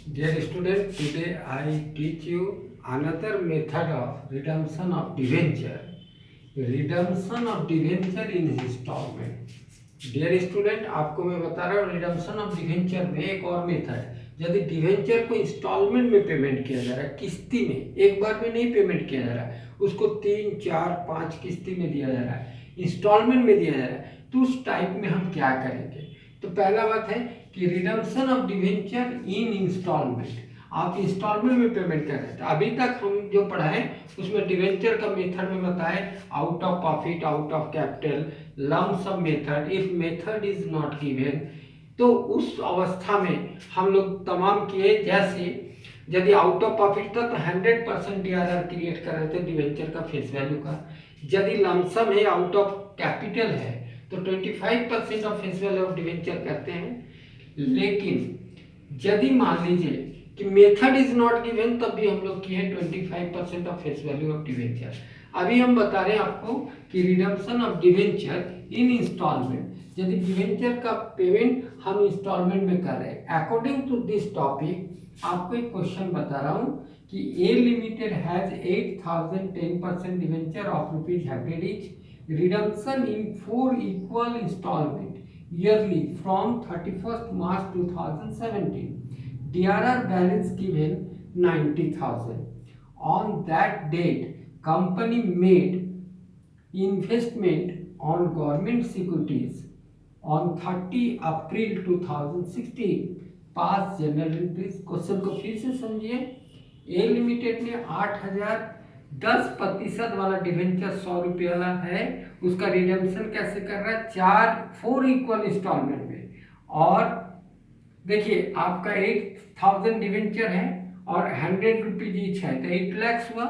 Dear student, today I teach you another method of redemption of debenture. Redemption of debenture in installment. Dear student, आपको मैं बता रहा हूँ redemption of debenture में एक और मेथड। यदि डिवेंचर को इंस्टॉलमेंट में पेमेंट किया जा रहा है, किस्ती में, एक बार में नहीं पेमेंट किया जा रहा है, उसको 3, 4, 5 किस्ती में दिया जा रहा है, इंस्टॉलमेंट में दिया जा रहा है, तो उस टाइप में हम क्या करेंगे? तो पहला बात है कि redemption of debenture in installment. आप इंस्टॉलमेंट में पेमेंट कर रहे थे। अभी तक हम जो पढ़ाए उसमें डिवेंचर का मेथड में बताए out of profit, out of capital, lump sum method, if method is not given. तो उस अवस्था में हम लोग तमाम किए, जैसे यदि आउट ऑफ प्रॉफिट था तो 100% DRR क्रिएट कर रहे थे डिवेंचर का फेस वैल्यू का। यदि लमसम है, आउट ऑफ कैपिटल है, तो 25% of face value of debenture करते हैं। लेकिन यदि मान लीजिए कि मेथड इज नॉट गिवन, तब भी हम लोग किए 25% of face value of debenture. अभी हम बता रहे हैं आपको कि redemption of debenture in installment, यदि डिवेंचर का पेमेंट हम इंस्टॉलमेंट में कर रहे हैं। अकॉर्डिंग टू दिस टॉपिक आपको एक क्वेश्चन बता रहा हूँ कि A limited has 8,000 10% debenture of ₹100 each, redemption in 4 equal installment yearly from 31st March 2017. DRR balance given 90,000. On that date, company made investment on government securities on 30 April 2016. Pass journal entries. Question को फिर से समझिए। ए limited ने 8,000 10% वाला debenture 100 रुपये वाला है, उसका रिडेम्पशन कैसे कर रहा है? 4 इक्वल इंस्टॉलमेंट में। और देखिए आपका 8,000 डिवेंचर है और 100 रुपीज ईच है, तो 8 लाख हुआ।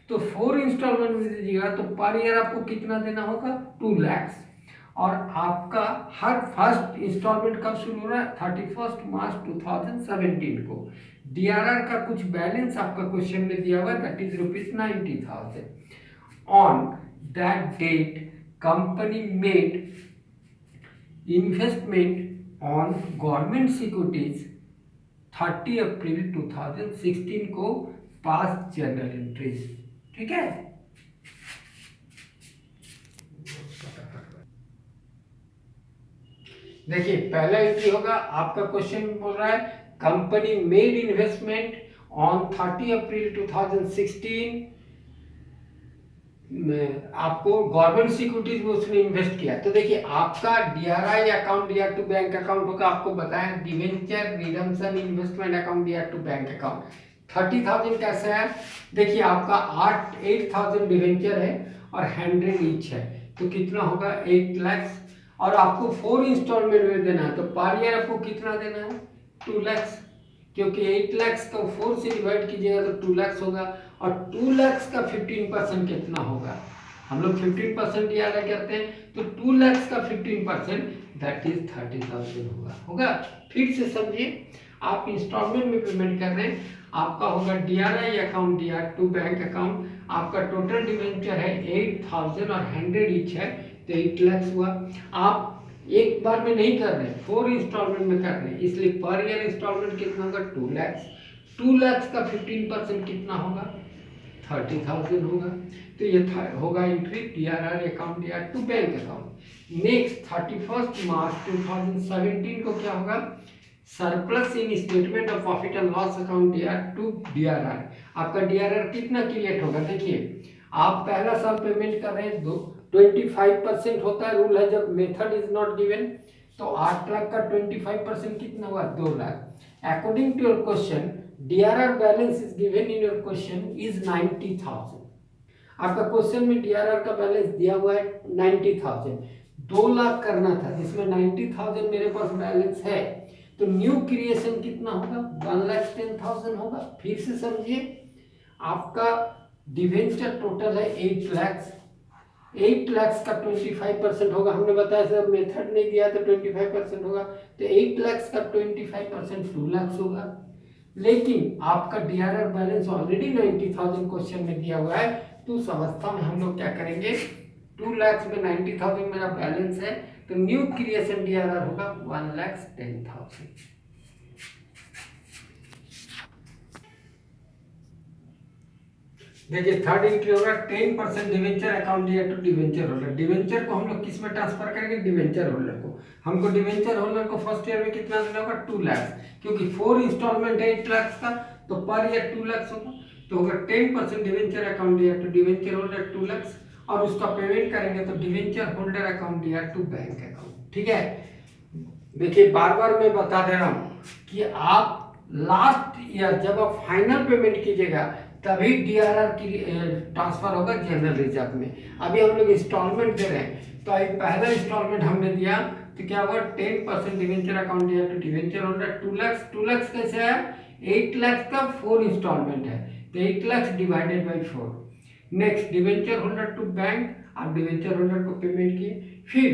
तो 4 इंस्टॉलमेंट में दीजिएगा तो पर ईयर आपको कितना देना होगा? 2 लाख। और आपका हर फर्स्ट इंस्टॉलमेंट कब शुरू हो रहा है? 31 मार्च 2017 को। DRR का कुछ बैलेंस आपका क्वेश्चन में दिया हुआ है, that is ₹90,000. On that date company made investment on government securities 30 April 2016 को। Pass journal entries. ठीक है। देखिए पहला एंट्री होगा आपका, क्वेश्चन बोल रहा है company made investment on 30 April 2016 में, आपको गवर्नमेंट सिक्योरिटीज में उसने इन्वेस्ट किया। तो देखिए आपका DRI account DR to bank account होगा। आपको बताया debenture redemption investment account DR to bank account. 30,000 कैसे है? देखिए आपका 8,000 डिवेंचर है और 100 ईच है, तो कितना होगा? 8 लाख। और आपको 4 इंस्टॉलमेंट में देना है, तो पर ईयर आपको कितना देना है? 2 लाख। क्योंकि 8 लाख को 4 से डिवाइड कीजिएगा तो 2 लाख होगा। और 2 लाख का 15% कितना होगा? हम लोग 15% DRI करते हैं, तो 2 लाख का 15% दैट इज 30,000 होगा। फिर से समझिए, आप इंस्टॉलमेंट में पेमेंट कर रहे हैं, आपका होगा DRI account DR to bank account. आपका टोटल डिवेंचर है 8,000 और 100 ईच है, तो 8 लाख हुआ। आप एक बार में नहीं कर रहे, 4 इंस्टॉलमेंट में कर रहे हैं, इसलिए पर ईयर इंस्टॉलमेंट कितना होगा? 2 लाख। 2 लाख का 15% कितना होगा? 30,000 होगा। तो ये होगा entry DRR account DR to bank account. Next 31 March 2017 को क्या होगा? Surplus in statement of profit and loss account DR to DRR। आपका DRR कितना क्रिएट होगा? देखिए आप पहला साल पेमेंट कर रहे हैं, 25% होता है रूल है जब मेथड इज नॉट गिवन। तो 8 लाख का 25% कितना हुआ? 2 lakh. According to your question DRR balance is given in your question is 90,000। आपका क्वेश्चन में DRR का बैलेंस दिया हुआ है 90,000। 2 लाख करना था, जिसमें 90,000 मेरे पास बैलेंस है, तो न्यू क्रिएशन कितना होगा? 1,10,000 होगा। फिर से समझिए, आपका डिवेंचर टोटल है 8 लाख। 8 लाख का 25% होगा। हमने बताया सर मेथड नहीं दिया तो 25% होगा, तो 8 लाख का 25% 2 लाख होगा। लेकिन आपका DRR बैलेंस ऑलरेडी 90,000 क्वेश्चन में दिया हुआ है, तो उस अवस्था में हम लोग क्या करेंगे? 2 लाख में 90,000 मेरा बैलेंस है, तो न्यू क्रिएशन DRR होगा 1,10,000। देखिए थर्ड एंट्री होगा 10% डिवेंचर अकाउंट दिया टू डिवेंचर होल्डर। डिवेंचर को हम लोग किस में ट्रांसफर करेंगे? डिवेंचर होल्डर को। हमको डिवेंचर होल्डर को फर्स्ट ईयर में कितना देना होगा? 2 लाख, क्योंकि 4 इंस्टॉलमेंट है 8 लाख का, तो पर ईयर 2 लाख होगा। तो होगा 10% डिवेंचर अकाउंट दिया टू डिवेंचर होल्डर 2 लाख, और उसका पेमेंट करेंगे तो डिवेंचर होल्डर अकाउंट दिया टू बैंक अकाउंट। ठीक है, देखिए बार बार मैं बता दे रहा हूँ कि आप लास्ट ईयर जब आप फाइनल पेमेंट कीजिएगा तभी डीआरआर की ट्रांसफर होगा जनरल रिजर्व में। अभी हम लोग इंस्टॉलमेंट दे रहे हैं, तो अभी पहला इंस्टॉलमेंट हमने दिया तो क्या हुआ? 10% डिवेंचर अकाउंट दिया तो डिवेंचर होल्डर 2 लाख। 2 लाख कैसे आया? 8 लाख का 4 इंस्टॉलमेंट है, तो 8 lakh divided by 4। Next debenture holder to bank, आप डिवेंचर होल्डर को पेमेंट किए। फिर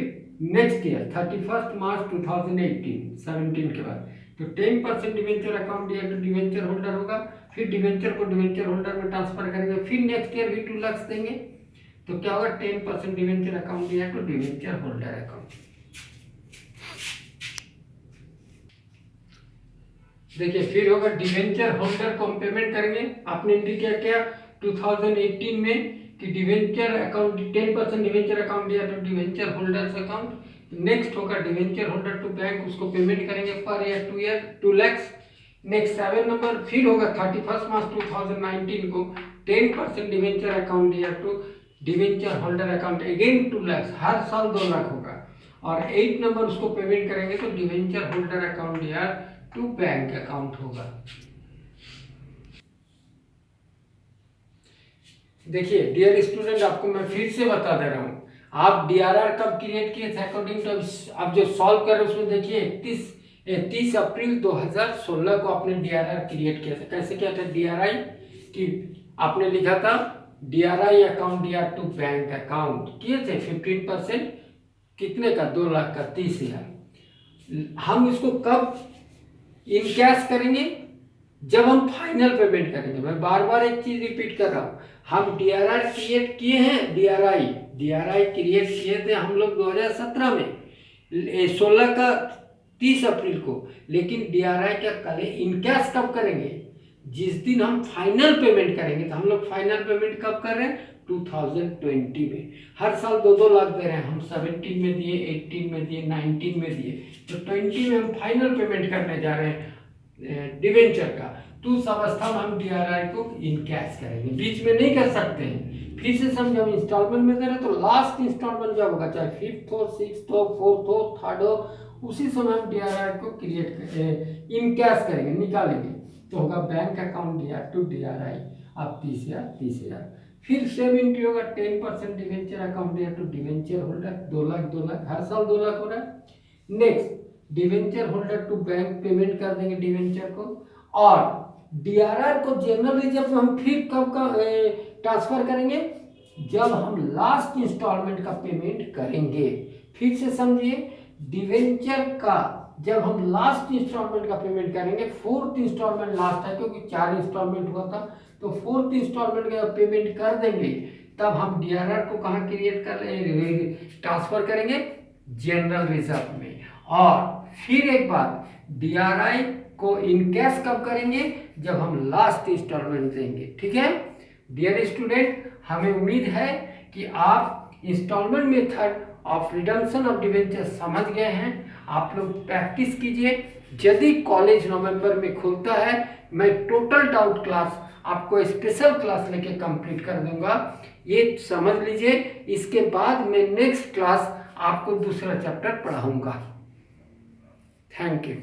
नेक्स्ट ईयर 31 मार्च 2018 17 के बाद तो 10% डिवेंचर अकाउंट दिया तो डिवेंचर होल्डर होगा। फिर डिवेंचर को डिवेंचर होल्डर में ट्रांसफर करेंगे, फिर नेक्स्ट ईयर भी 2 लाख देंगे, तो क्या होगा? 10% डिवेंचर अकाउंट दिया तो डिवेंचर होल्डर अकाउंट। देखिए फिर होगा डिवेंचर होल्डर को हम पेमेंट करेंगे। आपने एंट्री क्या किया 2018 में कि डिवेंचर अकाउंट 10% डिवेंचर अकाउंट दिया तो डिवेंचर होल्डर्स अकाउंट। नेक्स्ट होगा डिवेंचर होल्डर टू बैंक, उसको पेमेंट करेंगे per year 2 lakh. Next 7 number फिर होगा 31 मार्च 2019 को 10% डिवेंचर अकाउंट दिया to debenture holder account, again 2 lakh, हर साल 2 लाख होगा। और 8 नंबर उसको पेमेंट करेंगे तो डिवेंचर होल्डर अकाउंट दिया टू बैंक अकाउंट होगा। देखिए डियर स्टूडेंट, आपको मैं फिर से बता दे रहा हूँ, आप डीआरआर कब क्रिएट किए थे? अकॉर्डिंग टू आप जो सॉल्व कर रहे हैं उसमें देखिए 30 अप्रैल 2016 को आपने डीआरआर क्रिएट किया था। कैसे किया था? डीआरआई की आपने लिखा था डीआरआई अकाउंट दिया टू बैंक अकाउंट, किए थे 15%, कितने का? 2 लाख का, 30,000। हम इसको कब इन कैश करेंगे? जब हम फाइनल पेमेंट करेंगे। मैं बार बार एक चीज रिपीट कर रहा हूँ, हम डीआरआर क्रिएट किए हैं, डीआरआई क्रिएट किए थे हम लोग 2017 में 16 का 30 अप्रैल को, लेकिन डीआरआई क्या कल इन कैश कब करेंगे? जिस दिन हम फाइनल पेमेंट करेंगे। तो हम लोग फाइनल पेमेंट कब कर रहे हैं? 2020 में। हर साल 2-2 लाख दे रहे हैं, हम 17 में दिए, 18 में दिए, 19 में दिए, तो 20 में हम फाइनल पेमेंट करने जा रहे हैं डिवेंचर का। तो उस अवस्था में हम डीआरआई को इन कैश करेंगे, बीच में नहीं कर सकते हैं। फिर से समझो, हम इंस्टॉलमेंट में दे रहे हैं तो लास्ट इंस्टॉलमेंट जब होगा, चाहे 5th हो, 6th हो, 4th हो, 3rd हो, उसी समय हम डीआरआई को क्रिएट इन कैश करेंगे, निकालेंगे। तो होगा बैंक अकाउंट दिया टू डीआरआई, आप 30,000। फिर सेम एंट्री होगा 10% डिवेंचर अकाउंट दिया टू डिवेंचर होल्डर, 2 लाख, हर साल 2 लाख हो रहा है। Next debenture holder to bank payment कर देंगे डिवेंचर को, और डीआरआर को जनरल रिजर्व में हम फिर कब का ट्रांसफर करेंगे? जब हम लास्ट इंस्टॉलमेंट का पेमेंट करेंगे। फिर से समझिए, डिवेंचर का जब हम लास्ट इंस्टॉलमेंट का पेमेंट करेंगे, 4th इंस्टॉलमेंट लास्ट है क्योंकि 4 इंस्टॉलमेंट हुआ था, तो 4th इंस्टॉलमेंट का पेमेंट कर देंगे, तब हम डीआरआर को कहाँ क्रिएट कर ट्रांसफर करेंगे? जनरल रिजर्व में। और फिर एक बात, डीआरआई को इन कैश कब करेंगे? जब हम लास्ट इंस्टॉलमेंट देंगे। ठीक है डियर स्टूडेंट, हमें उम्मीद है कि आप installment method of redemption of debenture समझ गए हैं। आप लोग प्रैक्टिस कीजिए। यदि कॉलेज नवंबर में खुलता है, मैं टोटल डाउट क्लास आपको स्पेशल क्लास लेके कंप्लीट कर दूंगा, ये समझ लीजिए। इसके बाद मैं नेक्स्ट क्लास आपको दूसरा चैप्टर पढ़ाऊंगा। Thank you.